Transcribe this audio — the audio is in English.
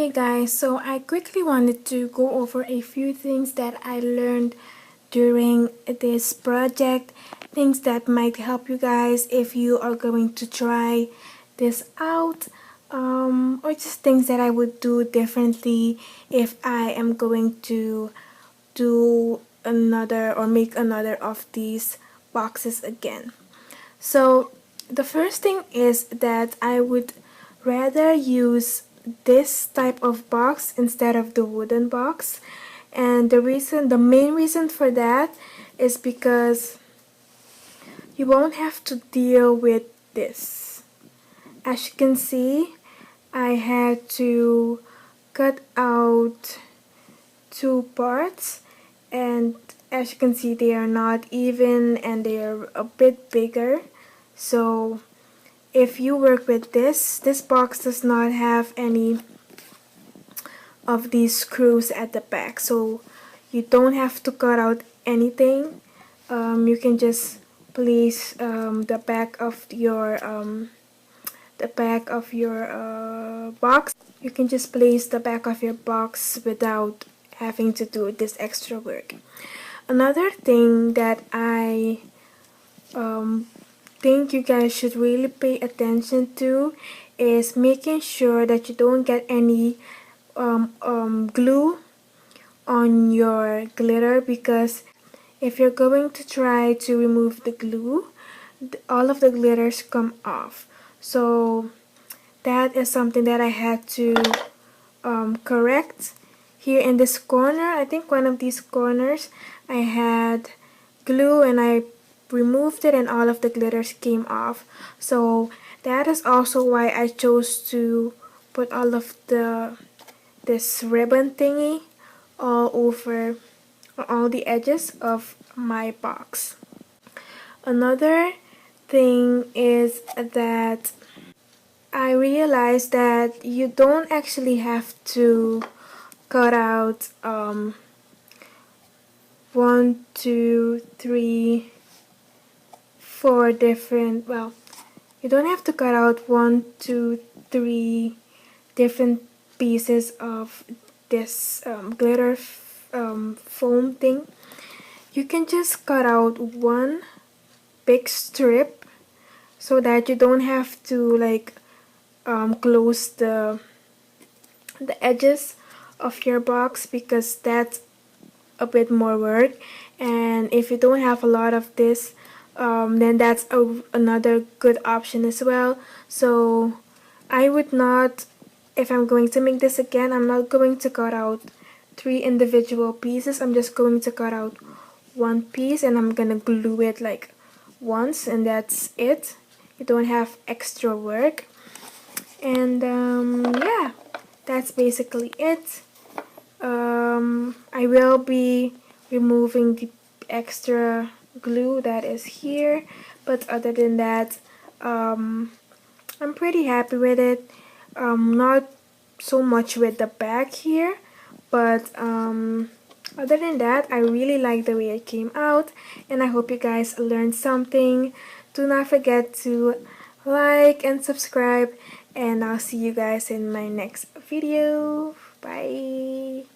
Hey guys, so I quickly wanted to go over a few things that I learned during this project, things that might help you guys if you are going to try this out, or just things that I would do differently if I am going to do another or make another of these boxes again. So the first thing is that I would rather use this type of box instead of the wooden box, and the main reason for that is because you won't have to deal with this. As you can see, I had to cut out two parts, and as you can see, they are not even and they are a bit bigger. So if you work with this box does not have any of these screws at the back, so you don't have to cut out anything. You can just place the back of your box. You can just place the back of your box without having to do this extra work. Another thing that I think you guys should really pay attention to is making sure that you don't get any glue on your glitter, because if you're going to try to remove the glue, all of the glitters come off. So that is something that I had to correct. Here in this corner, I think one of these corners, I had glue and I removed it and all of the glitters came off. So that is also why I chose to put all of this ribbon thingy all over all the edges of my box. Another thing is that I realized that you don't actually have to cut out 1, 2, 3, 4 different, well, you don't have to cut out 1, 2, 3 different pieces of this glitter foam thing. You can just cut out one big strip so that you don't have to like close the edges of your box, because that's a bit more work. And if you don't have a lot of this, then that's another good option as well. So I would not, if I'm going to make this again, I'm not going to cut out 3 individual pieces. I'm just going to cut out one piece and I'm gonna glue it like once, and that's it. You don't have extra work. And yeah, that's basically it. I will be removing the extra glue that is here, but other than that, I'm pretty happy with it. Not so much with the back here, but other than that, I really like the way it came out, and I hope you guys learned something. Do not forget to like and subscribe, and I'll see you guys in my next video. Bye!